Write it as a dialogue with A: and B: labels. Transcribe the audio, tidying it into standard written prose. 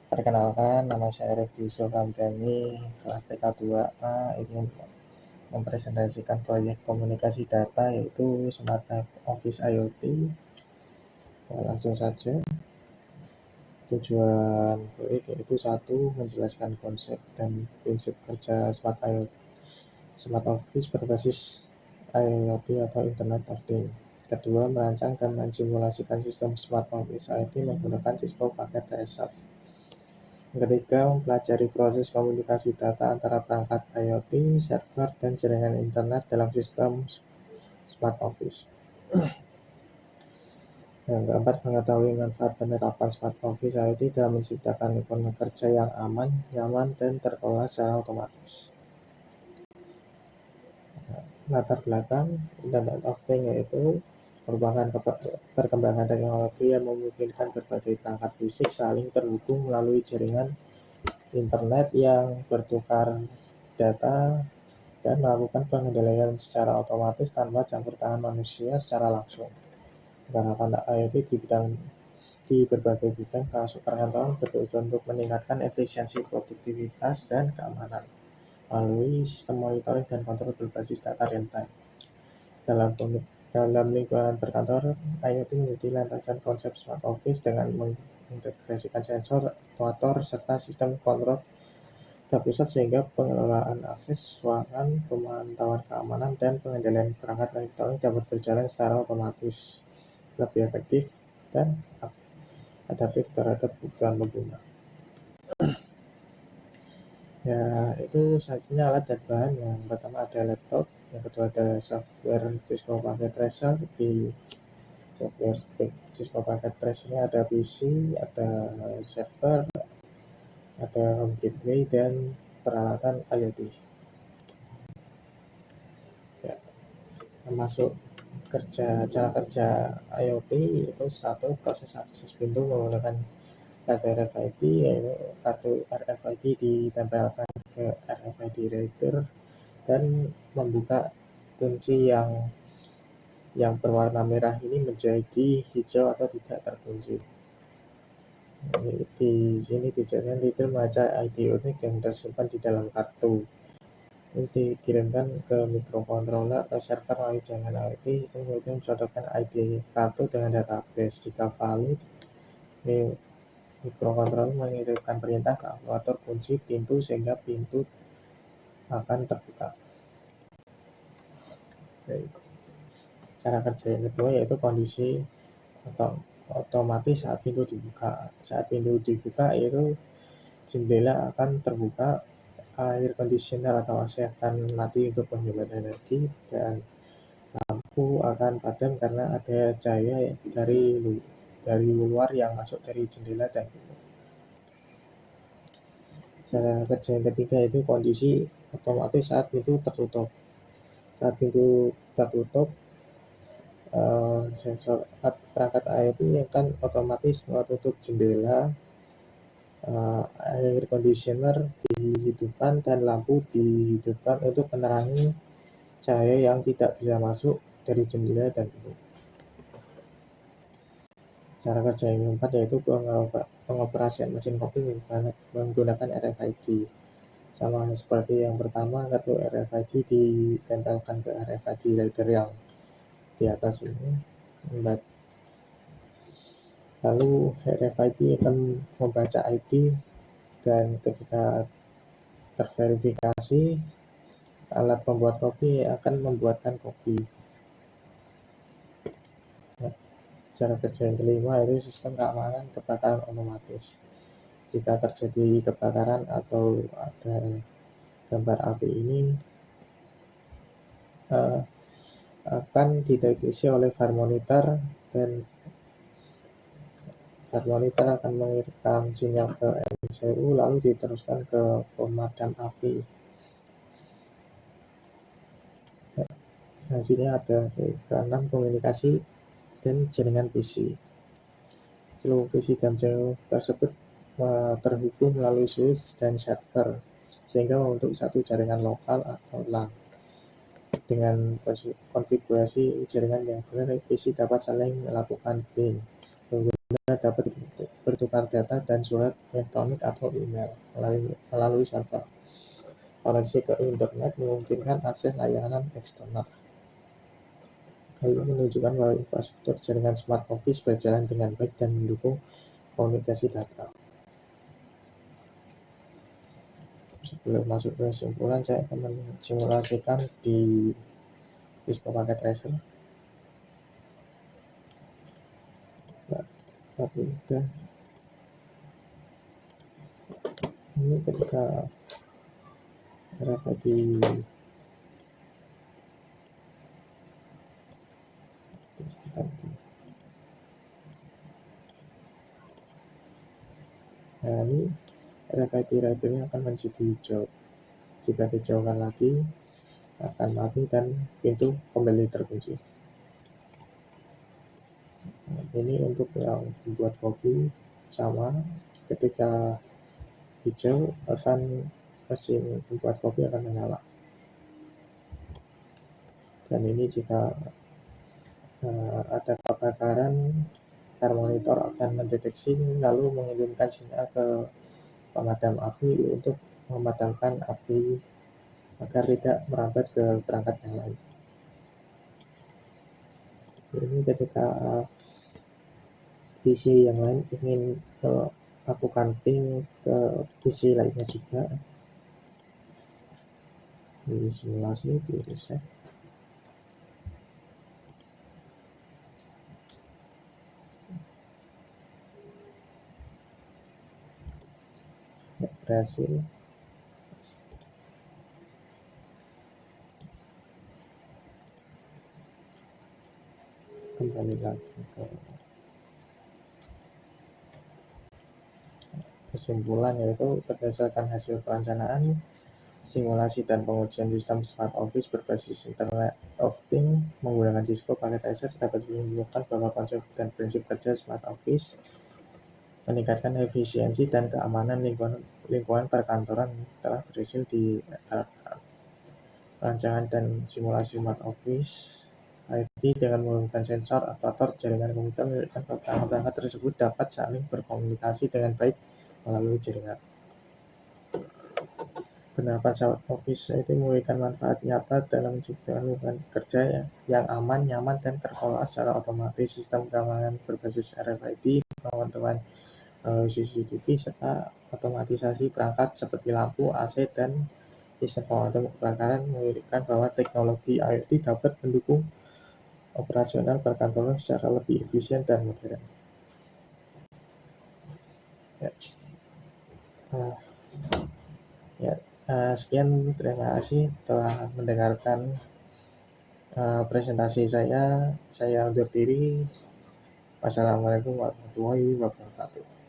A: Perkenalkan, nama saya Rifki Soframdhani, kelas TK2A, ingin mempresentasikan proyek komunikasi data yaitu Smart Office IoT. Langsung saja. Tujuan proyek yaitu satu, menjelaskan konsep dan prinsip kerja Smart Office berbasis IoT atau Internet of Things. Kedua, merancang dan mensimulasikan sistem Smart Office IoT menggunakan Cisco Packet Tracer. Ketiga, mempelajari proses komunikasi data antara perangkat IoT, server, dan jaringan internet dalam sistem Smart Office. Yang keempat, mengetahui manfaat penerapan Smart Office IoT dalam menciptakan lingkungan kerja yang aman, nyaman, dan terkelola secara otomatis. Latar belakang Internet of Things yaitu merupakan perkembangan teknologi yang memungkinkan berbagai perangkat fisik saling terhubung melalui jaringan internet yang bertukar data dan melakukan pengendalian secara otomatis tanpa campur tangan manusia secara langsung. Penerapan IoT di berbagai bidang termasuk perkantoran bertujuan untuk meningkatkan efisiensi, produktivitas, dan keamanan melalui sistem monitoring dan kontrol berbasis data real time. Dalam lingkungan perkantoran, IoT menjadi landasan konsep Smart Office dengan mengintegrasikan sensor, aktuator, serta sistem kontrol terpusat sehingga pengelolaan akses ruangan, pemantauan keamanan, dan pengendalian perangkat elektronik dapat berjalan secara otomatis, lebih efektif, dan adaptif terhadap kebutuhan pengguna. Ya, itu sajinya alat dan bahan. Yang pertama ada laptop, yang kedua ada software Cisco Packet Tracer. Di software Cisco Packet Tracer ini ada PC, ada server, ada home gateway, dan peralatan IoT. Ya, termasuk cara kerja IoT itu satu, proses akses pintu menggunakan kartu RFID, yaitu kartu RFID ditempelkan ke RFID reader dan membuka kunci yang berwarna merah ini menjadi hijau atau tidak terkunci. Di sini dijelaskan reader membaca ID unik yang tersimpan di dalam kartu. Ini dikirimkan ke microcontroller atau server melalui jaringan IoT, kemudian mencodokkan ID kartu dengan database. Jika valid, microcontroller mengirimkan perintah ke aktuator kunci pintu sehingga pintu akan terbuka. Cara kerja yang kedua yaitu kondisi otomatis saat pintu dibuka. Saat pintu dibuka itu jendela akan terbuka, air conditioner atau AC akan mati untuk menghemat energi, dan lampu akan padam karena ada cahaya dari luar yang masuk dari jendela dan pintu. Cara kerja yang ketiga itu kondisi otomatis saat pintu tertutup. Saat pintu tertutup, sensor perangkat IoT akan otomatis menutup jendela, air conditioner dihidupkan, dan lampu dihidupkan untuk menerangi cahaya yang tidak bisa masuk dari jendela dan pintu. Cara kerja yang keempat yaitu pengoperasian mesin kopi menggunakan RFID. Sama seperti yang pertama, kartu RFID ditempelkan ke RFID reader yang di atas ini. Lalu RFID akan membaca ID dan ketika terverifikasi, alat pembuat kopi akan membuatkan kopi. Cara kerja yang kelima yaitu sistem keamanan kebakaran otomatis. Jika terjadi kebakaran atau ada gambar api ini akan dideteksi oleh fire monitor, dan fire monitor akan mengirimkan sinyal ke MCU lalu diteruskan ke pemadam api. Selanjutnya ada keenam, komunikasi dan jaringan PC. Seluruh PC dan channel tersebut terhubung melalui switch dan server sehingga membentuk satu jaringan lokal atau LAN. Dengan konfigurasi jaringan yang benar, PC dapat saling melakukan ping Pengguna dapat bertukar data dan surat elektronik atau email melalui server. Koneksi ke internet memungkinkan akses layanan eksternal. Hal ini menunjukkan bahwa infrastruktur jaringan Smart Office berjalan dengan baik dan mendukung komunikasi data. Sebelum masuk ke kesimpulan, saya akan mensimulasikan di Cisco Packet Tracer. Nah, tapi udah ini ketika RFID nah ini RFID readernya akan menjadi hijau. Jika dijauhkan lagi akan mati dan pintu kembali terkunci. Nah, ini untuk yang membuat kopi sama, ketika hijau akan mesin membuat kopi akan menyala. Dan ini jika ada kebakaran, termonitor akan mendeteksi lalu mengirimkan sinyal ke pemadam api untuk memadamkan api agar tidak merambat ke perangkat yang lain. Ini ketika PC yang lain ingin melakukan ping ke PC lainnya juga, di simulasi di reset. Ya, berhasil. Kembali lagi ke kesimpulan, yaitu berdasarkan hasil perencanaan, simulasi dan pengujian sistem Smart Office berbasis Internet of Things menggunakan Cisco Packet Tracer dapat menunjukkan bahwa konsep dan prinsip kerja Smart Office meningkatkan efisiensi dan keamanan lingkungan perkantoran telah berhasil diterapkan. Rancangan dan simulasi Smart Office IT dengan menggunakan sensor, aktuator, jaringan komputer menunjukkan bahwa perangkat-perangkat tersebut dapat saling berkomunikasi dengan baik melalui jaringan. Penerapan Smart Office itu memberikan manfaat nyata dalam menciptakan lingkungan kerja yang aman, nyaman, dan terkelola secara otomatis. Sistem keamanan berbasis RFID, pemantauan melalui CCTV, serta otomatisasi perangkat seperti lampu, AC, dan sistem pemadam kebakaran membuktikan bahwa teknologi IoT dapat mendukung operasional perkantoran secara lebih efisien dan modern. Sekian, terima kasih telah mendengarkan presentasi saya. Saya undur diri. Wassalamualaikum warahmatullahi wabarakatuh.